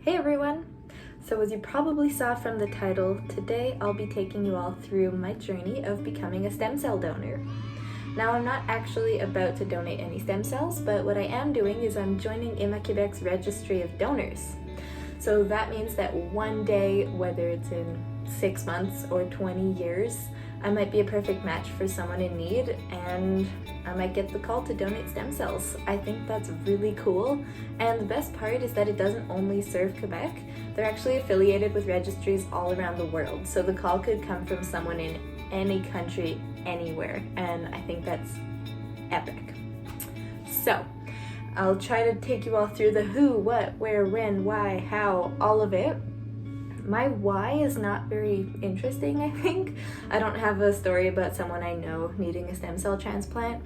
Hey everyone! So as you probably saw from the title, today I'll be taking you all through my journey of becoming a stem cell donor. Now I'm not actually about to donate any stem cells, but what I am doing is I'm joining Quebec's registry of donors. So that means that one day, whether it's in 6 months or 20 years, I might be a perfect match for someone in need and I might get the call to donate stem cells. I think that's really cool, and the best part is that it doesn't only serve Quebec. They're actually affiliated with registries all around the world, so the call could come from someone in any country, anywhere, and I think that's epic. So, I'll try to take you all through the who, what, where, when, why, how, all of it. My why is not very interesting, I think. I don't have a story about someone I know needing a stem cell transplant,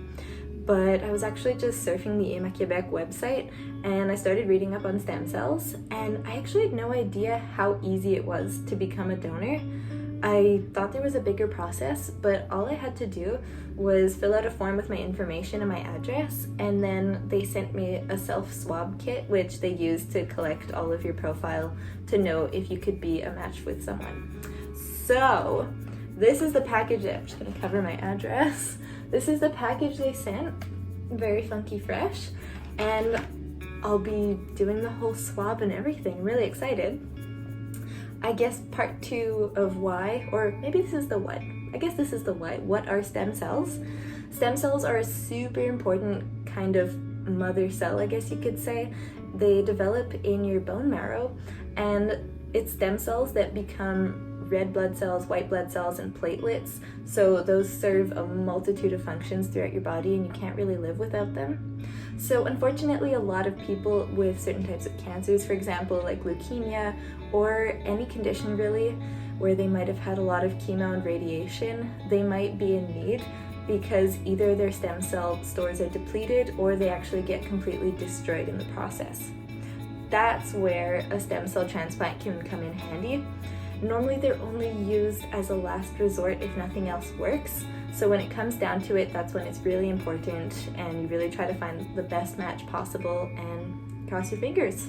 but I was actually just surfing the Quebec website and I started reading up on stem cells, and I actually had no idea how easy it was to become a donor. I thought there was a bigger process, but all I had to do was fill out a form with my information and my address, and then they sent me a self-swab kit, which they use to collect all of your profile to know if you could be a match with someone. So, this is the package. I'm just gonna cover my address. This is the package they sent, very funky fresh, and I'll be doing the whole swab and everything. I'm really excited. I guess part 2 of why, or maybe this is the what. I guess this is the what. What are stem cells? Stem cells are a super important kind of mother cell, I guess you could say. They develop in your bone marrow, and it's stem cells that become red blood cells, white blood cells, and platelets. So those serve a multitude of functions throughout your body, and you can't really live without them. So unfortunately, a lot of people with certain types of cancers, for example, like leukemia, or any condition really, where they might have had a lot of chemo and radiation, they might be in need because either their stem cell stores are depleted or they actually get completely destroyed in the process. That's where a stem cell transplant can come in handy. Normally they're only used as a last resort if nothing else works. So when it comes down to it, that's when it's really important, and you really try to find the best match possible and cross your fingers.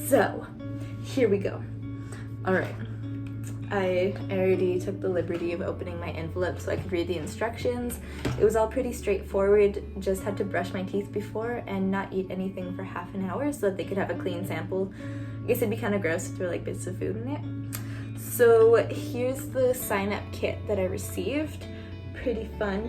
So, here we go. All right. I already took the liberty of opening my envelope so I could read the instructions. It was all pretty straightforward. Just had to brush my teeth before and not eat anything for half an hour so that they could have a clean sample. I guess it'd be kind of gross to throw like bits of food in it. So here's the sign-up kit that I received. Pretty fun.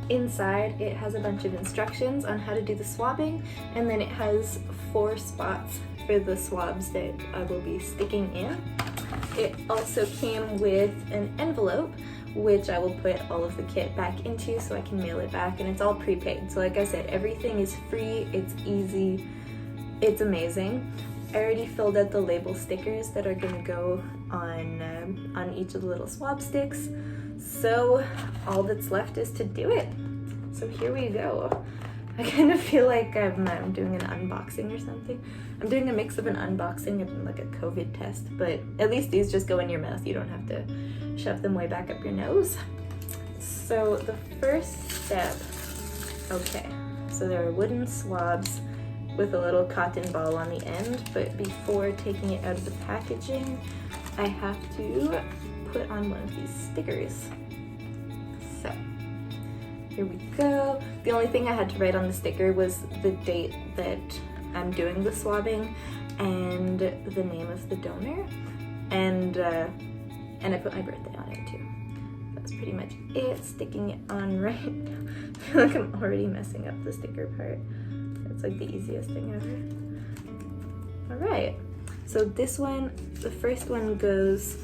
Inside it has a bunch of instructions on how to do the swabbing, and then it has 4 spots for the swabs that I will be sticking in. It also came with an envelope, which I will put all of the kit back into so I can mail it back, and it's all prepaid. So like I said, everything is free, it's easy, it's amazing. I already filled out the label stickers that are gonna go on each of the little swab sticks. So all that's left is to do it. So here we go. I kind of feel like I'm doing an unboxing or something. I'm doing a mix of an unboxing and like a COVID test, but at least these just go in your mouth. You don't have to shove them way back up your nose. So the first step, okay, so there are wooden swabs with a little cotton ball on the end, but before taking it out of the packaging, I have to put on one of these stickers. So, here we go. The only thing I had to write on the sticker was the date that I'm doing the swabbing and the name of the donor, and I put my birthday on it too. That's pretty much it. Sticking it on right now. I feel like I'm already messing up the sticker part. It's like the easiest thing ever. All right, so this one, the first one goes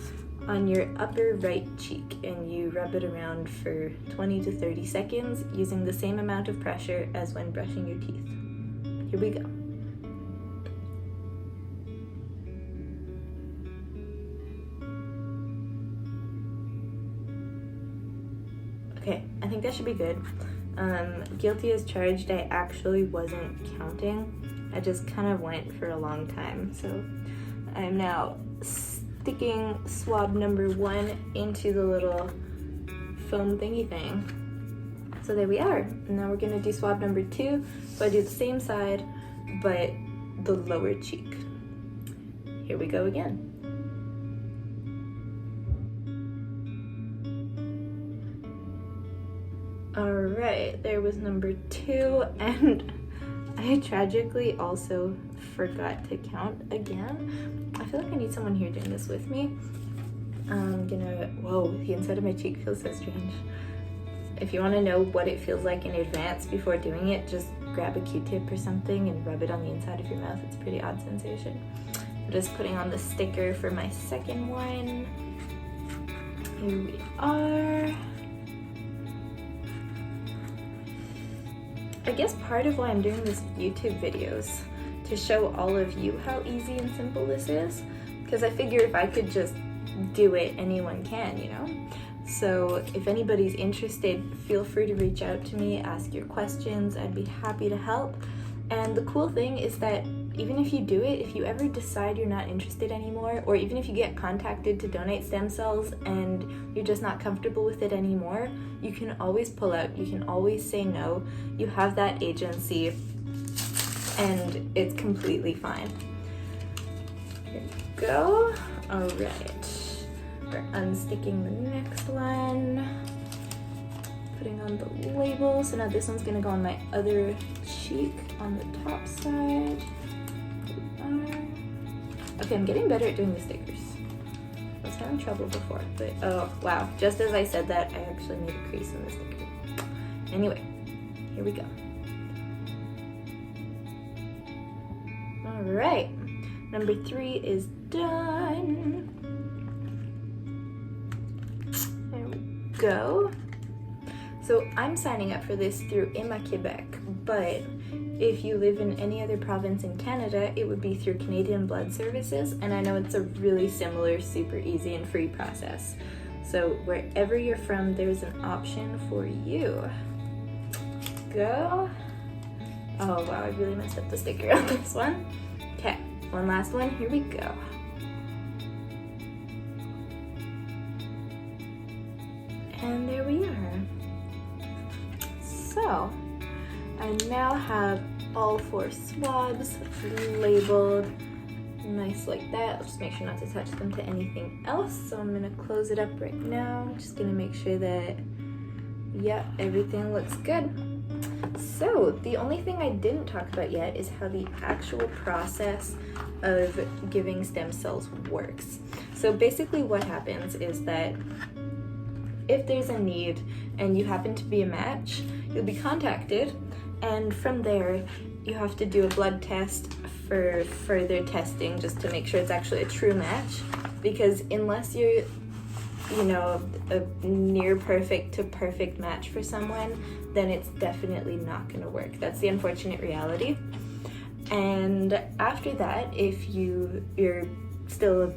on your upper right cheek, and you rub it around for 20 to 30 seconds using the same amount of pressure as when brushing your teeth. Here we go. Okay, I think that should be good. Guilty as charged. I actually wasn't counting. I just kind of went for a long time. So I'm now sticking swab number 1 into the little foam thingy thing. So there we are. Now we're gonna do swab number 2. So I do the same side, but the lower cheek. Here we go again. Alright, there was number 2, and I tragically also forgot to count again. I feel like I need someone here doing this with me. I'm gonna, whoa, the inside of my cheek feels so strange. If you want to know what it feels like in advance before doing it, just grab a Q-tip or something and rub it on the inside of your mouth. It's a pretty odd sensation. I'm just putting on the sticker for my second one. Here we are. I guess part of why I'm doing this YouTube videos to show all of you how easy and simple this is, because I figure if I could just do it, anyone can, you know? So if anybody's interested, feel free to reach out to me, ask your questions. I'd be happy to help. And the cool thing is that even if you do it, if you ever decide you're not interested anymore, or even if you get contacted to donate stem cells and you're just not comfortable with it anymore, you can always pull out. You can always say no. You have that agency, and it's completely fine. Here we go. All right. We're unsticking the next one. Putting on the label. So now this one's gonna go on my other cheek on the top side. Okay, I'm getting better at doing the stickers. I was having trouble before, but oh wow, just as I said that, I actually made a crease in the sticker. Anyway, here we go. All right, number 3 is done. There we go. So I'm signing up for this through Emma Quebec, but if you live in any other province in Canada, it would be through Canadian Blood Services, and I know it's a really similar, super easy and free process. So wherever you're from, there's an option for you. Go. Oh wow, I really messed up the sticker on this one. Okay, one last one, here we go. And there we are. So, I now have all 4 swabs labeled nice like that. I'll just make sure not to touch them to anything else. So I'm gonna close it up right now. I'm just gonna make sure that, yeah, everything looks good. So the only thing I didn't talk about yet is how the actual process of giving stem cells works. So basically what happens is that if there's a need and you happen to be a match, you'll be contacted, and from there you have to do a blood test for further testing just to make sure it's actually a true match, because unless you're, you know, a near perfect to perfect match for someone, then it's definitely not going to work. That's the unfortunate reality. And after that, if you're still a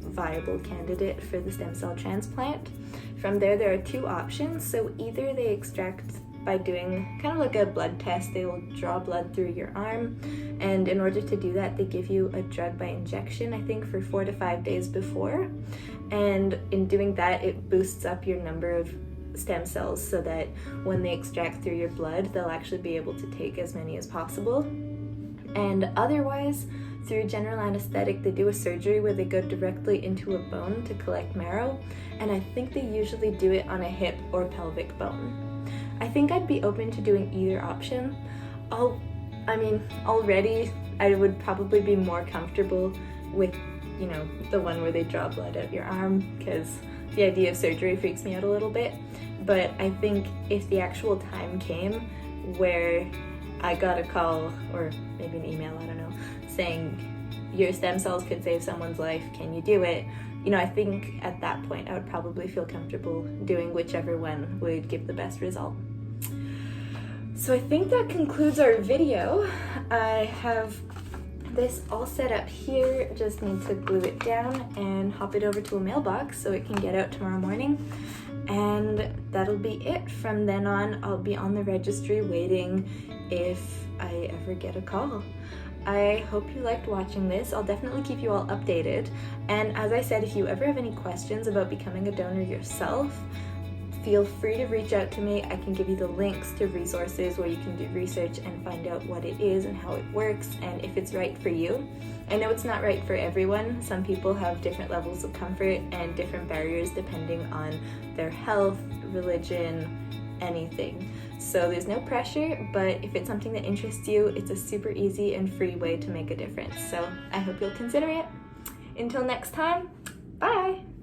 viable candidate for the stem cell transplant, from there are 2 options. So either they extract by doing kind of like a blood test. They will draw blood through your arm, and in order to do that, they give you a drug by injection, I think for 4 to 5 days before. And in doing that, it boosts up your number of stem cells so that when they extract through your blood, they'll actually be able to take as many as possible. And otherwise, through general anesthetic, they do a surgery where they go directly into a bone to collect marrow, and I think they usually do it on a hip or pelvic bone. I think I'd be open to doing either option. Already I would probably be more comfortable with, you know, the one where they draw blood out your arm, because the idea of surgery freaks me out a little bit. But I think if the actual time came where I got a call, or maybe an email, I don't know, saying your stem cells could save someone's life, can you do it? You know, I think at that point I would probably feel comfortable doing whichever one would give the best result. So I think that concludes our video. I have this all set up here, just need to glue it down and hop it over to a mailbox so it can get out tomorrow morning. And that'll be it. From then on, I'll be on the registry waiting if I ever get a call. I hope you liked watching this. I'll definitely keep you all updated. And as I said, if you ever have any questions about becoming a donor yourself, feel free to reach out to me. I can give you the links to resources where you can do research and find out what it is and how it works and if it's right for you. I know it's not right for everyone. Some people have different levels of comfort and different barriers depending on their health, religion, anything. So there's no pressure, but if it's something that interests you, it's a super easy and free way to make a difference. So I hope you'll consider it. Until next time, bye!